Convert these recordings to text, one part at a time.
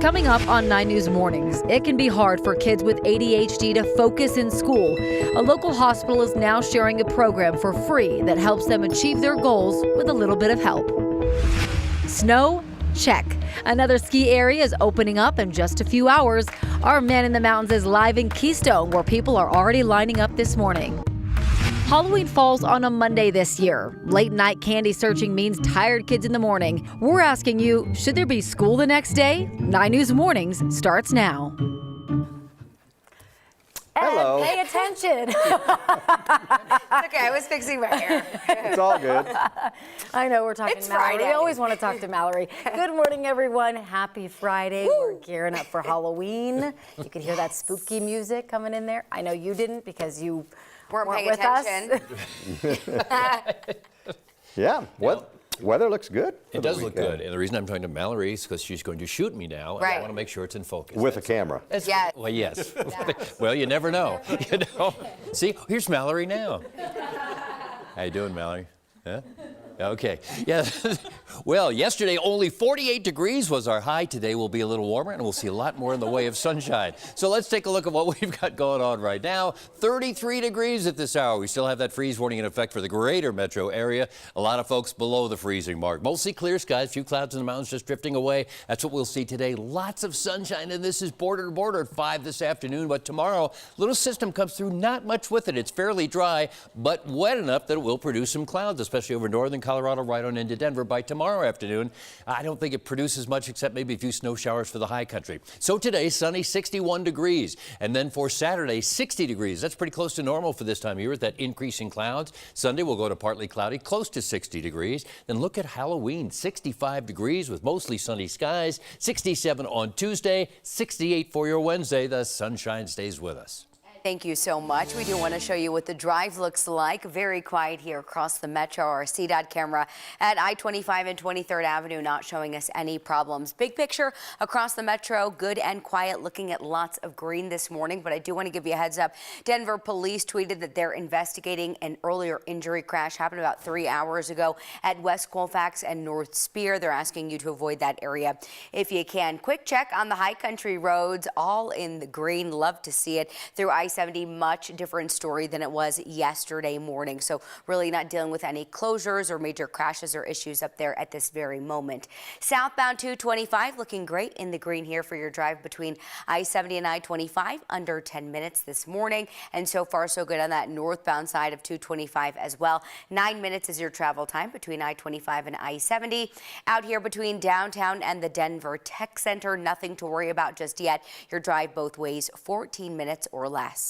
Coming up on 9 News Mornings, it can be hard for kids with ADHD to focus in school. A local hospital is now sharing a program for free that helps them achieve their goals with a little bit of help. Snow? Check. Another ski area is opening up in just a few hours. Our Man in the Mountains is live in Keystone, where people are already lining up this morning. Halloween falls on a Monday this year. Late night candy searching means tired kids in the morning. We're asking you, should there be school the next day? 9 News Mornings starts now. Hello. Pay attention. Okay, I was fixing my hair. It's all good. I know we're talking It's to Mallory. Friday. We always want to talk to Mallory. Good morning, everyone. Happy Friday. We're gearing up for Halloween. You can hear that spooky music coming in there. I know you didn't because you weren't paying with attention. us. Yeah, weather looks good. It does look good, and the reason I'm talking to Mallory is because she's going to shoot me now, and I Right. want to make sure it's in focus. With a camera. Yes. Well, yes. Well, you never know. You know. See, here's Mallory now. How you doing, Mallory? Huh? Okay. Yeah. Well, yesterday only 48 degrees was our high. Today will be a little warmer, and we'll see a lot more in the way of sunshine. So let's take a look at what we've got going on right now. 33 degrees at this hour. We still have that freeze warning in effect for the greater metro area. A lot of folks below the freezing mark. Mostly clear skies, a few clouds in the mountains just drifting away. That's what we'll see today. Lots of sunshine, and this is border to border at 5 this afternoon. But tomorrow, little system comes through, not much with it. It's fairly dry, but wet enough that it will produce some clouds, especially over northern Colorado, right on into Denver by tomorrow afternoon. I don't think it produces much except maybe a few snow showers for the high country. So today, sunny, 61 degrees. And then for Saturday, 60 degrees. That's pretty close to normal for this time of year with that increase in clouds. Sunday, we'll go to partly cloudy, close to 60 degrees. Then look at Halloween, 65 degrees with mostly sunny skies. 67 on Tuesday, 68 for your Wednesday. The sunshine stays with us. Thank you so much. We do want to show you what the drive looks like. Very quiet here across the metro. Our CDOT camera at I-25 and 23rd Avenue not showing us any problems. Big picture across the metro, good and quiet, looking at lots of green this morning. But I do want to give you a heads up. Denver police tweeted that they're investigating an earlier injury crash happened about 3 hours ago at West Colfax and North Spear. They're asking you to avoid that area if you can. Quick check on the high country roads, all in the green. Love to see it. Through I-70, much different story than it was yesterday morning. So really not dealing with any closures or major crashes or issues up there at this very moment. Southbound 225 looking great in the green here for your drive between I-70 and I-25, under 10 minutes this morning. And so far so good on that northbound side of 225 as well. 9 minutes is your travel time between I-25 and I-70. Out here between downtown and the Denver Tech Center, nothing to worry about just yet. Your drive both ways, 14 minutes or less.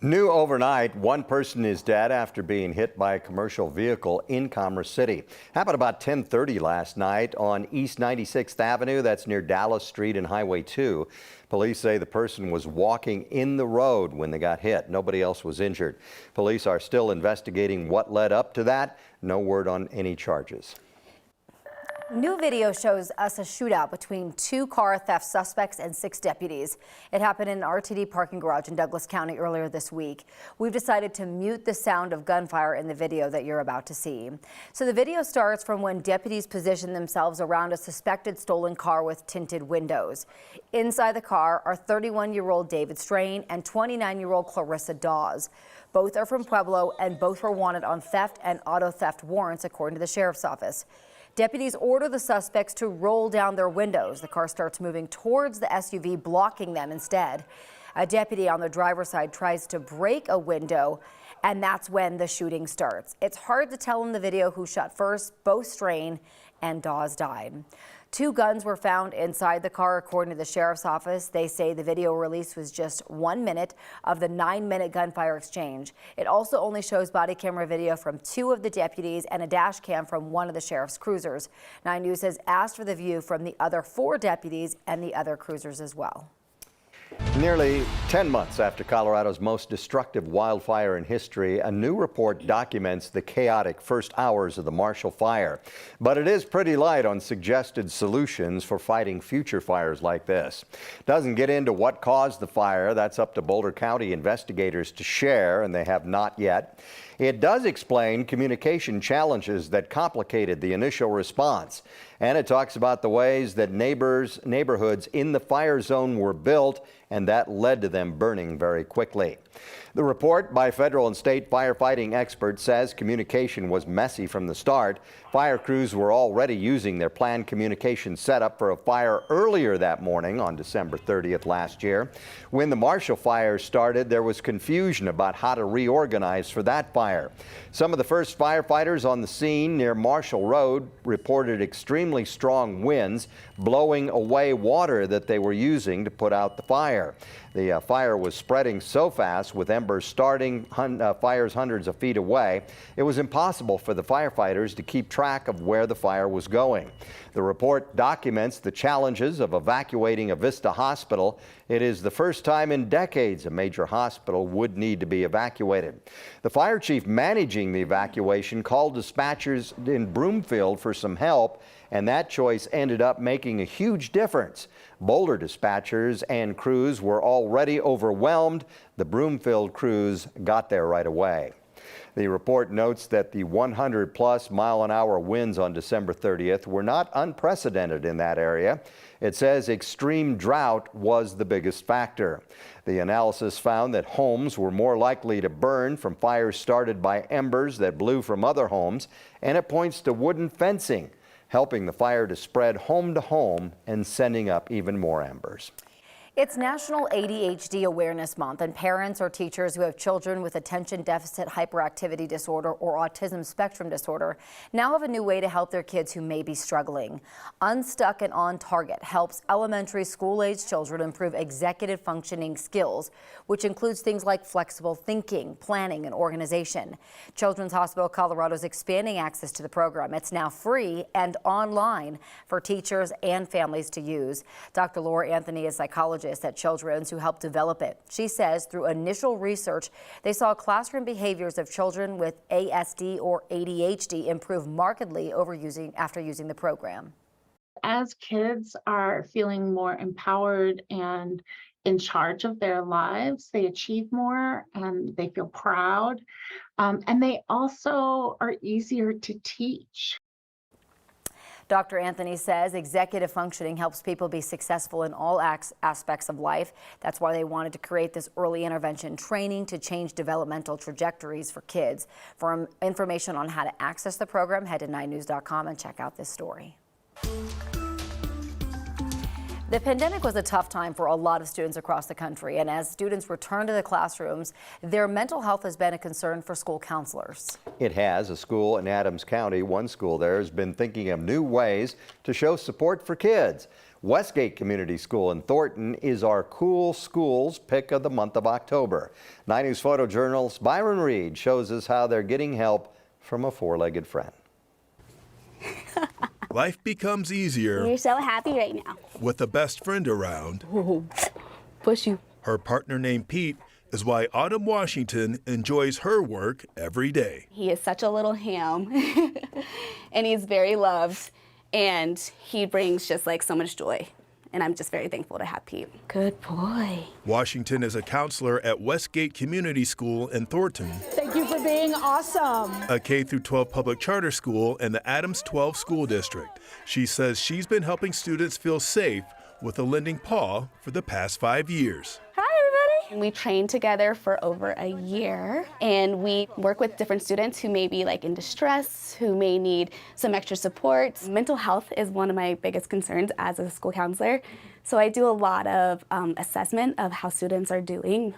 New overnight, one person is dead after being hit by a commercial vehicle in Commerce City. Happened about 10:30 last night on East 96th Avenue. That's near Dallas Street and Highway 2. Police say the person was walking in the road when they got hit. Nobody else was injured. Police are still investigating what led up to that. No word on any charges. New video shows us a shootout between 2 car theft suspects and 6 deputies. It happened in an RTD parking garage in Douglas County earlier this week. We've decided to mute the sound of gunfire in the video that you're about to see. So the video starts from when deputies position themselves around a suspected stolen car with tinted windows. Inside the car are 31-year-old David Strain and 29-year-old Clarissa Dawes. Both are from Pueblo and both were wanted on theft and auto theft warrants, according to the sheriff's office. Deputies order the suspects to roll down their windows. The car starts moving towards the SUV, blocking them instead. A deputy on the driver's side tries to break a window, and that's when the shooting starts. It's hard to tell in the video who shot first. Both Strain and Dawes died. 2 guns were found inside the car, according to the sheriff's office. They say the video release was just 1 minute of the 9-minute gunfire exchange. It also only shows body camera video from 2 of the deputies and a dash cam from one of the sheriff's cruisers. 9 News has asked for the view from the other 4 deputies and the other cruisers as well. Nearly 10 months after Colorado's most destructive wildfire in history, a new report documents the chaotic first hours of the Marshall Fire. But it is pretty light on suggested solutions for fighting future fires like this. Doesn't get into what caused the fire. That's up to Boulder County investigators to share, and they have not yet. It does explain communication challenges that complicated the initial response. And it talks about the ways that neighborhoods in the fire zone were built, and that led to them burning very quickly. The report by federal and state firefighting experts says communication was messy from the start. Fire crews were already using their planned communication setup for a fire earlier that morning on December 30th last year. When the Marshall fire started, there was confusion about how to reorganize for that fire. Some of the first firefighters on the scene near Marshall Road reported extremely strong winds blowing away water that they were using to put out the fire. The fire was spreading so fast, with embers starting fires hundreds of feet away, it was impossible for the firefighters to keep track of where the fire was going. The report documents the challenges of evacuating a Vista hospital. It is the first time in decades a major hospital would need to be evacuated. The fire chief managing the evacuation called dispatchers in Broomfield for some help, and that choice ended up making a huge difference. Boulder dispatchers and crews were already overwhelmed. The Broomfield crews got there right away. The report notes that the 100+ mile-an-hour winds on December 30th were not unprecedented in that area. It says extreme drought was the biggest factor. The analysis found that homes were more likely to burn from fires started by embers that blew from other homes, and it points to wooden fencing, helping the fire to spread home to home and sending up even more embers. It's National ADHD Awareness Month, and parents or teachers who have children with attention deficit hyperactivity disorder or autism spectrum disorder now have a new way to help their kids who may be struggling. Unstuck and On Target helps elementary school-age children improve executive functioning skills, which includes things like flexible thinking, planning, and organization. Children's Hospital Colorado is expanding access to the program. It's now free and online for teachers and families to use. Dr. Laura Anthony is psychologist at Children's who helped develop it. She says through initial research, they saw classroom behaviors of children with ASD or ADHD improve markedly after using the program. As kids are feeling more empowered and in charge of their lives, they achieve more and they feel proud. And they also are easier to teach. Dr. Anthony says executive functioning helps people be successful in all aspects of life. That's why they wanted to create this early intervention training to change developmental trajectories for kids. For information on how to access the program, head to 9news.com and check out this story. The pandemic was a tough time for a lot of students across the country, and as students return to the classrooms, their mental health has been a concern for school counselors. It has. A school in Adams County, one school there, has been thinking of new ways to show support for kids. Westgate Community School in Thornton is our Cool Schools pick of the month of October. 9 News photojournalist Byron Reed shows us how they're getting help from a four-legged friend. Life becomes easier. You're so happy right now. With a best friend around. Oh, push you. Her partner named Pete is why Autumn Washington enjoys her work every day. He is such a little ham and he's very loved and he brings just like so much joy. And I'm just very thankful to have Pete. Good boy. Washington is a counselor at Westgate Community School in Thornton. Thank you for being awesome. A K-12 public charter school in the Adams 12 school district. She says she's been helping students feel safe with a lending paw for the past 5 years. We trained together for over a year, and we work with different students who may be like in distress, who may need some extra support. Mental health is one of my biggest concerns as a school counselor. So I do a lot of assessment of how students are doing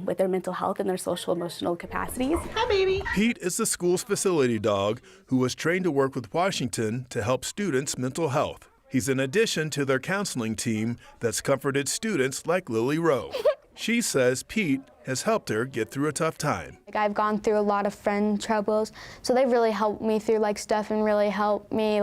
with their mental health and their social emotional capacities. Hi, baby. Pete is the school's facility dog who was trained to work with Washington to help students' mental health. He's an addition to their counseling team that's comforted students like Lily Rowe. She says Pete has helped her get through a tough time. I've gone through a lot of friend troubles, so they've really helped me through stuff and really helped me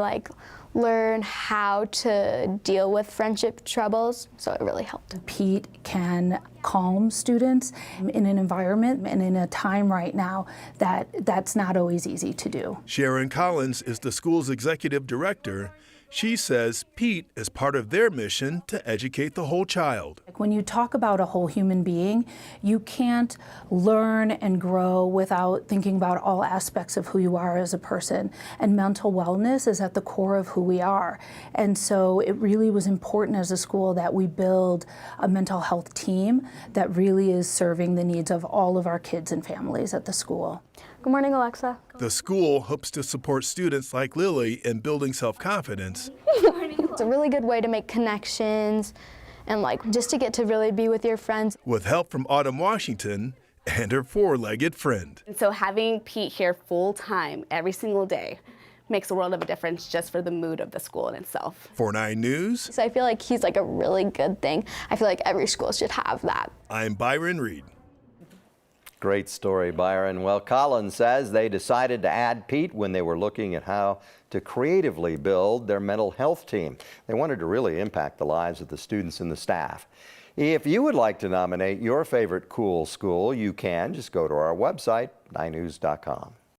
learn how to deal with friendship troubles, so it really helped. Pete can calm students in an environment and in a time right now that's not always easy to do. Sharon Collins is the school's executive director. She says Pete is part of their mission to educate the whole child. When you talk about a whole human being, you can't learn and grow without thinking about all aspects of who you are as a person. And mental wellness is at the core of who we are. And so it really was important as a school that we build a mental health team that really is serving the needs of all of our kids and families at the school. Good morning, Alexa. The school hopes to support students like Lily in building self-confidence. It's a really good way to make connections and just to get to really be with your friends. With help from Autumn Washington and her four-legged friend. And so having Pete here full time every single day makes a world of a difference just for the mood of the school in itself. For 9 News, So I feel like he's a really good thing. I feel like every school should have that. I'm Byron Reed. Great story, Byron. Well, Collins says they decided to add Pete when they were looking at how to creatively build their mental health team. They wanted to really impact the lives of the students and the staff. If you would like to nominate your favorite cool school, you can. Just go to our website, 9news.com.